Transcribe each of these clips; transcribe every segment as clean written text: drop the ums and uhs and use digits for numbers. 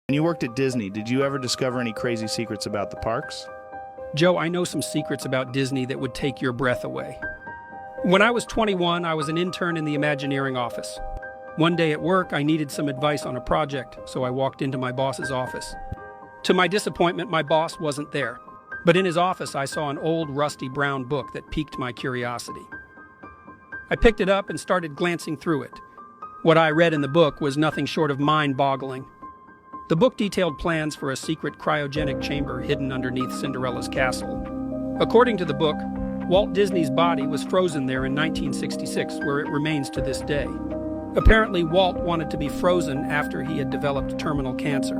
When you worked at Disney, did you ever discover any crazy secrets about the parks? Joe, I know some secrets about Disney that would take your breath away. When I was 21, I was an intern in the Imagineering office. One day at work, I needed some advice on a project, so I walked into my boss's office. To my disappointment, my boss wasn't there. But in his office, I saw an old, rusty brown book that piqued my curiosity. I picked it up and started glancing through it. What I read in the book was nothing short of mind-boggling. The book detailed plans for a secret cryogenic chamber hidden underneath Cinderella's castle. According to the book, Walt Disney's body was frozen there in 1966, where it remains to this day. Apparently, Walt wanted to be frozen after he had developed terminal cancer.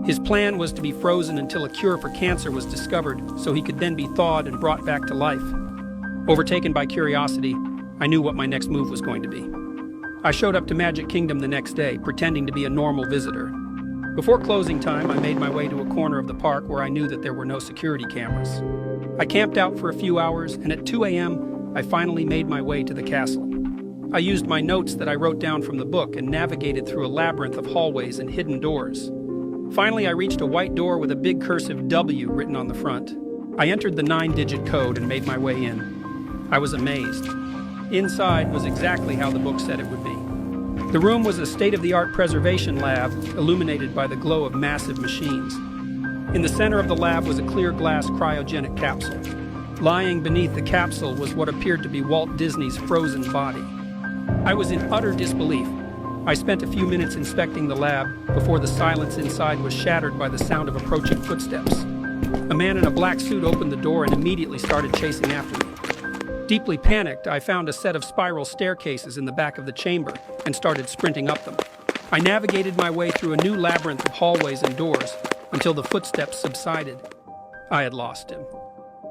His plan was to be frozen until a cure for cancer was discovered, so he could then be thawed and brought back to life. Overtaken by curiosity, I knew what my next move was going to be. I showed up to Magic Kingdom the next day, pretending to be a normal visitor. Before closing time, I made my way to a corner of the park where I knew that there were no security cameras. I camped out for a few hours, and at 2 a.m., I finally made my way to the castle. I used my notes that I wrote down from the book and navigated through a labyrinth of hallways and hidden doors. Finally, I reached a white door with a big cursive W written on the front. I entered the 9-digit code and made my way in. I was amazed. Inside was exactly how the book said it would be. The room was a state-of-the-art preservation lab, illuminated by the glow of massive machines. In the center of the lab was a clear glass cryogenic capsule. Lying beneath the capsule was what appeared to be Walt Disney's frozen body. I was in utter disbelief. I spent a few minutes inspecting the lab before the silence inside was shattered by the sound of approaching footsteps. A man in a black suit opened the door and immediately started chasing after me. Deeply panicked, I found a set of spiral staircases in the back of the chamber and started sprinting up them. I navigated my way through a new labyrinth of hallways and doors until the footsteps subsided. I had lost him.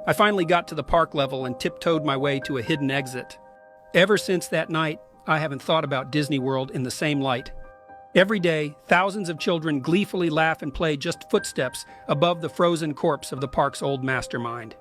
I finally got to the park level and tiptoed my way to a hidden exit. Ever since that night, I haven't thought about Disney World in the same light. Every day, thousands of children gleefully laugh and play just footsteps above the frozen corpse of the park's old mastermind.